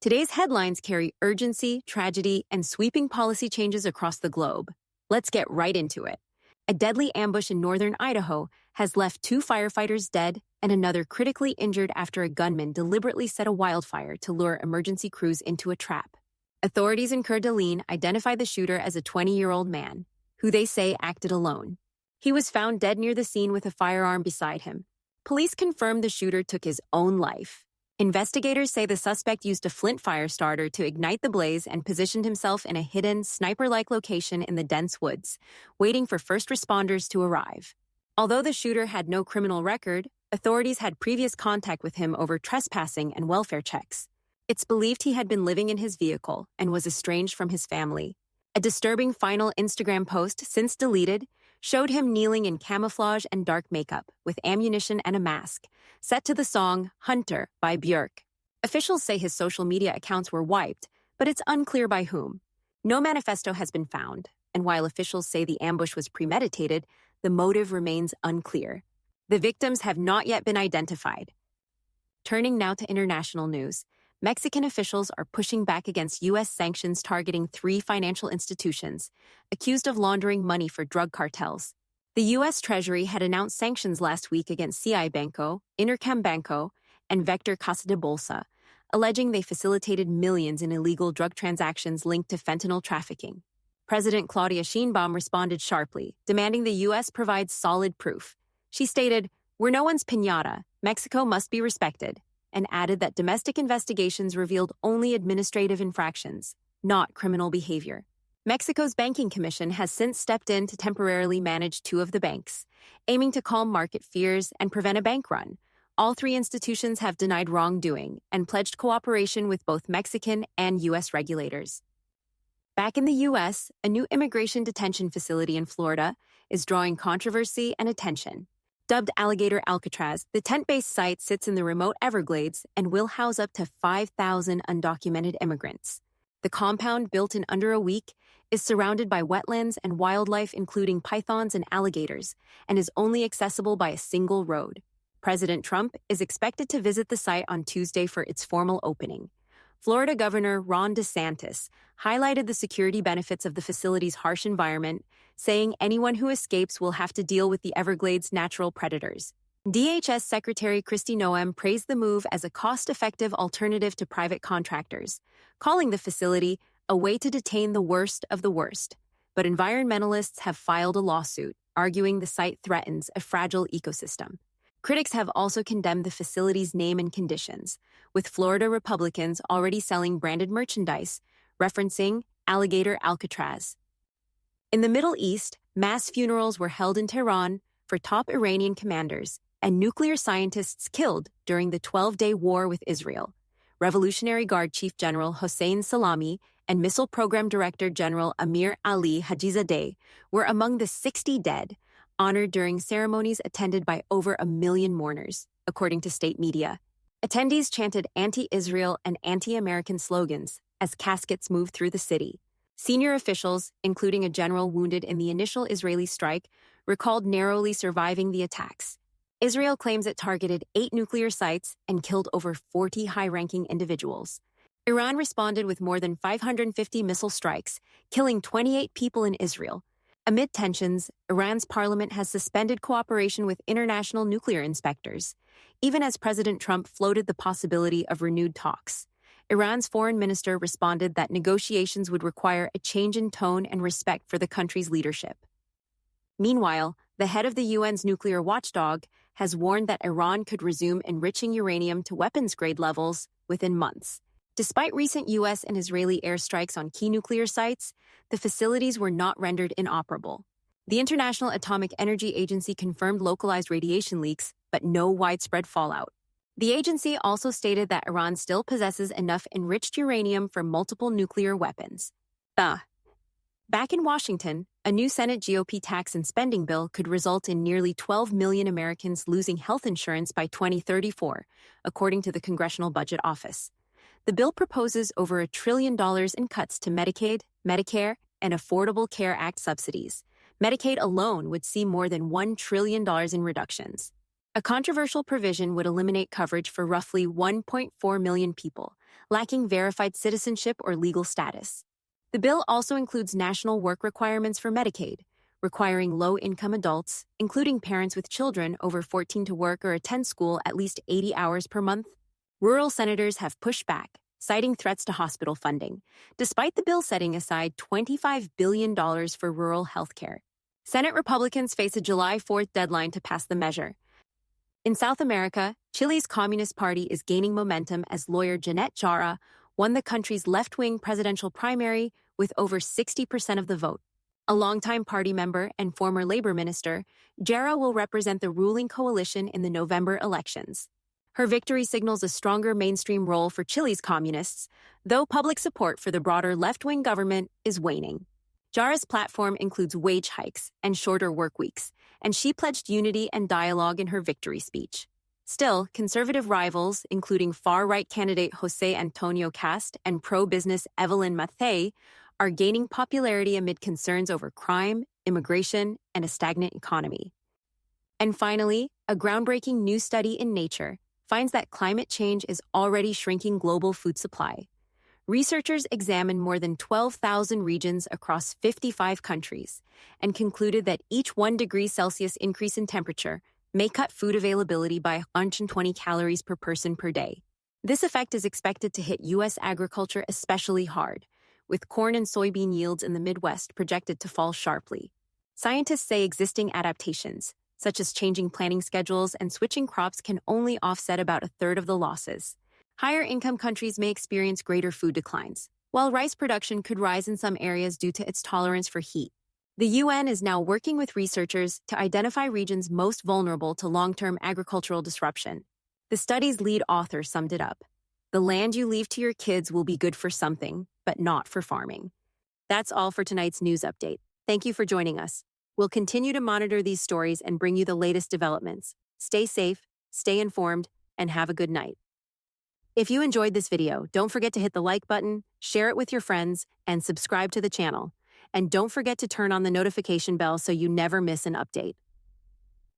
Today's headlines carry urgency, tragedy, and sweeping policy changes across the globe. Let's get right into it. A deadly ambush in northern Idaho has left 2 firefighters dead and another critically injured after a gunman deliberately set a wildfire to lure emergency crews into a trap. Authorities in Coeur d'Alene identified the shooter as a 20-year-old man, who they say acted alone. He was found dead near the scene with a firearm beside him. Police confirmed the shooter took his own life. Investigators say the suspect used a flint fire starter to ignite the blaze and positioned himself in a hidden, sniper-like location in the dense woods, waiting for first responders to arrive. Although the shooter had no criminal record, authorities had previous contact with him over trespassing and welfare checks. It's believed he had been living in his vehicle and was estranged from his family. A disturbing final Instagram post, since deleted, showed him kneeling in camouflage and dark makeup, with ammunition and a mask, set to the song Hunter by Björk. Officials say his social media accounts were wiped, but it's unclear by whom. No manifesto has been found, and while officials say the ambush was premeditated, the motive remains unclear. The victims have not yet been identified. Turning now to international news, Mexican officials are pushing back against U.S. sanctions targeting 3 financial institutions accused of laundering money for drug cartels. The U.S. Treasury had announced sanctions last week against CI Banco, Intercam Banco, and Vector Casa de Bolsa, alleging they facilitated millions in illegal drug transactions linked to fentanyl trafficking. President Claudia Sheinbaum responded sharply, demanding the U.S. provide solid proof. She stated, "We're no one's piñata. Mexico must be respected," and added that domestic investigations revealed only administrative infractions, not criminal behavior. Mexico's Banking Commission has since stepped in to temporarily manage 2 of the banks, aiming to calm market fears and prevent a bank run. All 3 institutions have denied wrongdoing and pledged cooperation with both Mexican and U.S. regulators. Back in the U.S., a new immigration detention facility in Florida is drawing controversy and attention. Dubbed Alligator Alcatraz, the tent-based site sits in the remote Everglades and will house up to 5,000 undocumented immigrants. The compound, built in under a week, is surrounded by wetlands and wildlife including pythons and alligators, and is only accessible by a single road. President Trump is expected to visit the site on Tuesday for its formal opening. Florida Governor Ron DeSantis highlighted the security benefits of the facility's harsh environment, saying anyone who escapes will have to deal with the Everglades' natural predators. DHS Secretary Kristi Noem praised the move as a cost-effective alternative to private contractors, calling the facility a way to detain the worst of the worst. But environmentalists have filed a lawsuit, arguing the site threatens a fragile ecosystem. Critics have also condemned the facility's name and conditions, with Florida Republicans already selling branded merchandise referencing Alligator Alcatraz. In the Middle East, mass funerals were held in Tehran for top Iranian commanders and nuclear scientists killed during the 12-day war with Israel. Revolutionary Guard Chief General Hossein Salami and Missile Program Director General Amir Ali Hajizadeh were among the 60 dead, honored during ceremonies attended by over 1 million mourners, according to state media. Attendees chanted anti-Israel and anti-American slogans as caskets moved through the city. Senior officials, including a general wounded in the initial Israeli strike, recalled narrowly surviving the attacks. Israel claims it targeted 8 nuclear sites and killed over 40 high-ranking individuals. Iran responded with more than 550 missile strikes, killing 28 people in Israel. Amid tensions, Iran's parliament has suspended cooperation with international nuclear inspectors, even as President Trump floated the possibility of renewed talks. Iran's foreign minister responded that negotiations would require a change in tone and respect for the country's leadership. Meanwhile, the head of the UN's nuclear watchdog has warned that Iran could resume enriching uranium to weapons-grade levels within months. Despite recent U.S. and Israeli airstrikes on key nuclear sites, the facilities were not rendered inoperable. The International Atomic Energy Agency confirmed localized radiation leaks, but no widespread fallout. The agency also stated that Iran still possesses enough enriched uranium for multiple nuclear weapons. Back in Washington, a new Senate GOP tax and spending bill could result in nearly 12 million Americans losing health insurance by 2034, according to the Congressional Budget Office. The bill proposes over $1 trillion in cuts to Medicaid, Medicare, and Affordable Care Act subsidies. Medicaid alone would see more than $1 trillion in reductions. A controversial provision would eliminate coverage for roughly 1.4 million people, lacking verified citizenship or legal status. The bill also includes national work requirements for Medicaid, requiring low-income adults, including parents with children over 14 to work or attend school at least 80 hours per month. Rural senators have pushed back, citing threats to hospital funding, despite the bill setting aside $25 billion for rural health care. Senate Republicans face a July 4th deadline to pass the measure. In South America, Chile's Communist Party is gaining momentum as lawyer Jeanette Jara won the country's left-wing presidential primary with over 60% of the vote. A longtime party member and former labor minister, Jara will represent the ruling coalition in the November elections. Her victory signals a stronger mainstream role for Chile's communists, though public support for the broader left-wing government is waning. Jara's platform includes wage hikes and shorter work weeks, and she pledged unity and dialogue in her victory speech. Still, conservative rivals, including far-right candidate José Antonio Cast and pro-business Evelyn Matthei, are gaining popularity amid concerns over crime, immigration, and a stagnant economy. And finally, a groundbreaking new study in Nature finds that climate change is already shrinking global food supply. Researchers examined more than 12,000 regions across 55 countries and concluded that each 1 degree Celsius increase in temperature may cut food availability by 120 calories per person per day. This effect is expected to hit U.S. agriculture especially hard, with corn and soybean yields in the Midwest projected to fall sharply. Scientists say existing adaptations, such as changing planting schedules and switching crops, can only offset about a third of the losses. Higher-income countries may experience greater food declines, while rice production could rise in some areas due to its tolerance for heat. The UN is now working with researchers to identify regions most vulnerable to long-term agricultural disruption. The study's lead author summed it up. The land you leave to your kids will be good for something, but not for farming. That's all for tonight's news update. Thank you for joining us. We'll continue to monitor these stories and bring you the latest developments. Stay safe, stay informed, and have a good night. If you enjoyed this video, don't forget to hit the like button, share it with your friends, and subscribe to the channel. And don't forget to turn on the notification bell so you never miss an update.